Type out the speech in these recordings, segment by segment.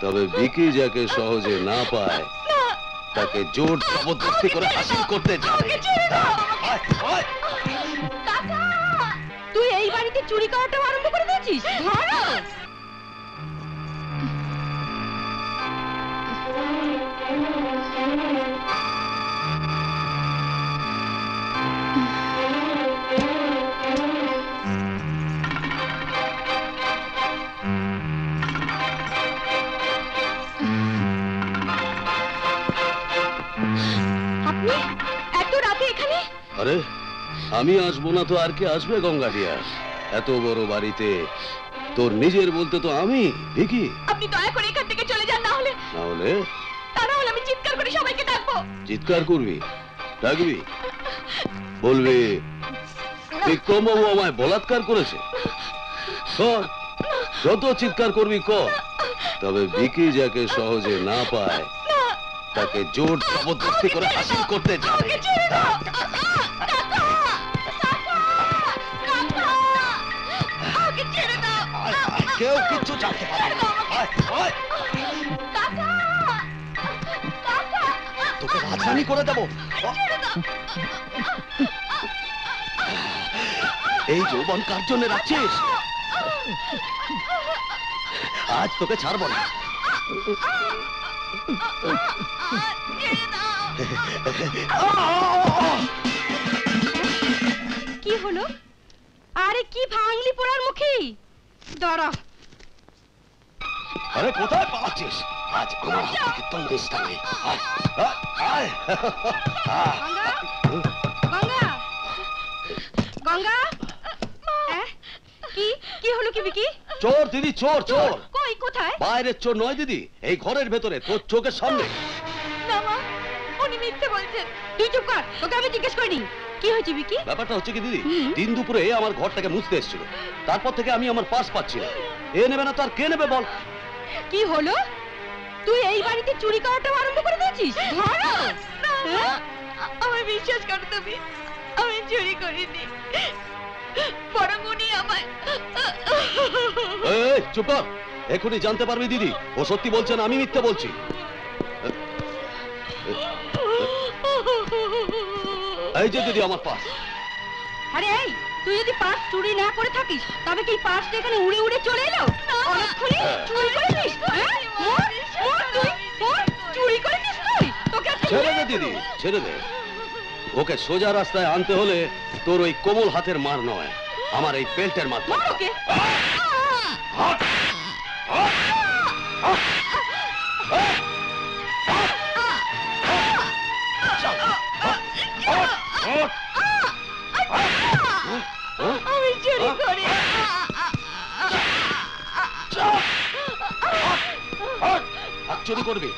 তবে বিকি যাকে সহজে না পায় তাকে জোর জবরদস্তি করে হাসিল করতে জানে। তুই এই বাড়িতে চুরি করাটা আরম্ভ করে দিয়েছিস? আপনি এত রাতে এখানে? আরে আমি আসবো না তো আর কে আসবে গঙ্গারিয়া? এত বড় বাড়িতে তোর নিজের বলতে তো আমি ভিকি। আপনি দয়া করে এখান থেকে চলে যান, না হলে তা না হলে আমি চিৎকার করে সবাইকে ডাকবো। চিৎকার করবি? ডাকবি? বলবি বিক্রমবাবু আমায় বলাৎকার করেছে? কর, যত চিৎকার করবি কর। তবে বিকি যাকে সহজে না পায় তাকে জোর জবরদস্তি করে হাসিল করতে জানে। কেউ কিচ্ছু জানতে পারবে না। তোকে রাজধানী করে দেবো। এই যৌবন কার জন্য রাখছিস? আজ তোকে ছাড়বো না। কি হলো? আরে কি ভাঙলি পোড়ার মুখী? দাঁড়া। আরে কোথায় পাচ্ছিস? আজ আমার হাত থেকে তোর নিস্তার নেই। গঙ্গা, গঙ্গা, কি কি হলো কি বিকি? চোর দিদি, চোর চোর। কই, কোথায়? বাইরের চোর নয় দিদি, এই ঘরের ভেতরে তোর চোখের সামনে। না মা, উনি মিথ্যে বলছেন। তুই চুপ কর, তোকে আমি জিজ্ঞেস করিনি। কি হয়েছে বিকি? ব্যাপারটা হচ্ছে কি দিদি, দিন দুপুরে আমার ঘরটাকে মুছতে এসেছিল। তারপর থেকে আমি আমার পার্স পাচ্ছি না। এ নেবে না তো আর কে নেবে বল? কি হলো? তুই এই বাড়িতে চুরি করাটা আরম্ভ করে দিয়েছিস? আমার বিশ্বাস কর তুমি, আমি চুরি করিনি। বরং উনি আমায়। এই চুপ কর, এখনই জানতে পারবি দিদি ও সত্যি বলছে না আমি মিথ্যে বলছি। এই যে দিদি আমার পার্স। আরে এই, তুই যদি পার্স চুরি না করে থাকিস তবে কি পার্সটা এখানে উড়ে উড়ে চলে এলো? অনেকক্ষণই চুরি করেছিস? চুরি করেছিস তুই? তোকে ছেড়ে দে দিদি, ছেড়ে দে। ওকে সোজা রাস্তায় আনতে হলে তোর ওই কোমল হাতের মার নয়, আমার এই বেল্টের মার। ওকে আমি চুরি করি। চুরি করবি?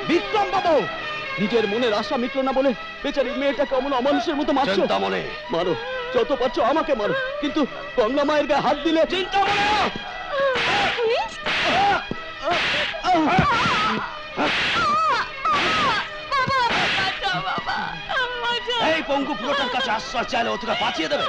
বিক্রম বাবু, নিজের মনের আশা মিটল না বলে বেচারি মেয়েটা কেমন অমানুষের মতো মারছো। চিন্তা মনে মারো, যত পারছো আমাকে মারো, কিন্তু গঙ্গা মায়ের গায়ে হাত দিলে চিন্তা মনে। এই পঙ্গু পুরোটার কাছে আশ্রয় চাইলে ও তোকে বাঁচিয়ে দেবে।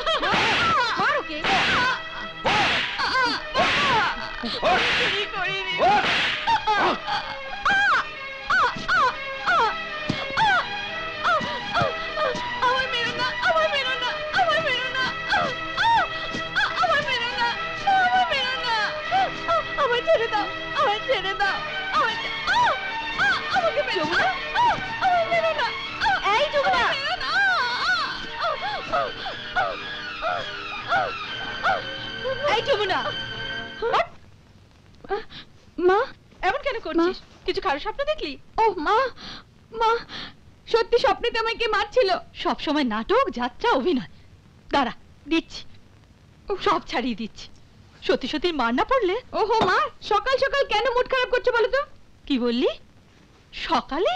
মা, এমন কেন করছিস? কিছু খারাপ স্বপ্ন দেখলি? ও মা, মা সত্যি স্বপ্নেতে আমায় কে মারছিল? সব সময় নাটক, যাত্রা, অভিনয়। দাঁড়া, দিচ্ছি, সব ছাড়িয়ে দিচ্ছি। সত্যি সত্যি মার না পড়লে। ওহো মা, সকাল সকাল কেন মুড খারাপ করছো বলো তো? কি বললি? সকালে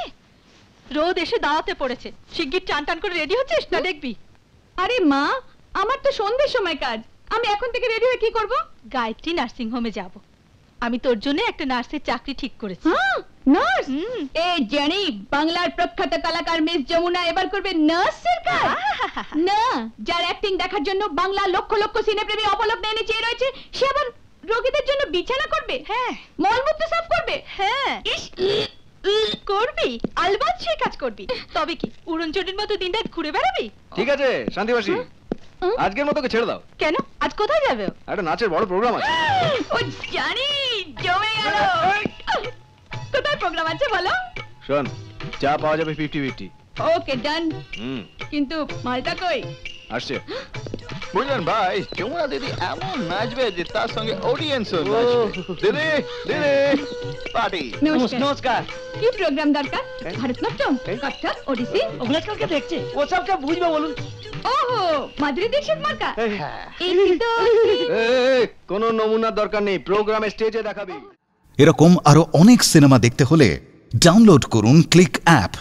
রোদ এসে দাওয়াতে পড়েছে, শিগগির টান টান করে রেডি হচ্ছিস না দেখবি। আরে মা, আমার তো সন্ধ্যের সময় কাজ, আমি এখন থেকে রেডি হয়ে কি করব? গায়ত্রী নার্সিং হোমে যাব। আমি তোর জন্য একটা নার্সের চাকরি ঠিক করেছি। নার্স এই জানি বাংলার প্রখ্যাত কলাকার মিস যমুনা এবার করবে নার্সের কাজ না যার অ্যাক্টিং দেখার জন্য বাংলা লক্ষ লক্ষ সিনেপ্রেমী অপলক নেনে চেয়ে রয়েছে সে আবার রোগীদের জন্য বিছানা করবে হ্যাঁ মলমূত্র সাফ করবে হ্যাঁ ইস করবি আলবাত সেই কাজ করবি তবে কি উড়নচটির মতো দিনরাত ঘুরে বেড়াবি ঠিক আছে শান্তিবাসী, আজকের মতো ছেড়ে দাও। কেন আজ কোথায় যাবে ও? একটা নাচের বড় প্রোগ্রাম আছে। ও জানি জমে গেল কোথায় প্রোগ্রাম আছে বলো শোন, চা পাওয়া যাবে 50-50। ওকে ডান কিন্তু মালটা কই আসছে। বুঝলেন ভাই, যমুনা দিদি এমন নাচবে যে তার সঙ্গে অডিয়েন্সও নাচবে। দিদি দিদি পার্টি। নমস্কার। কি প্রোগ্রাম দরকার ভারতনাট্যম কত্থক ওডিসি ওগুলো কালকে দেখছে, ও সবটা বুঝবে বলুন। ওহো মাধুরী দীক্ষিত মার্কা হ্যাঁ। এই তো কোনো নমুনার দরকার নেই, প্রোগ্রামে স্টেজে দেখাবি। এরকম আরো অনেক সিনেমা দেখতে হলে ডাউনলোড করুন ক্লিক অ্যাপ।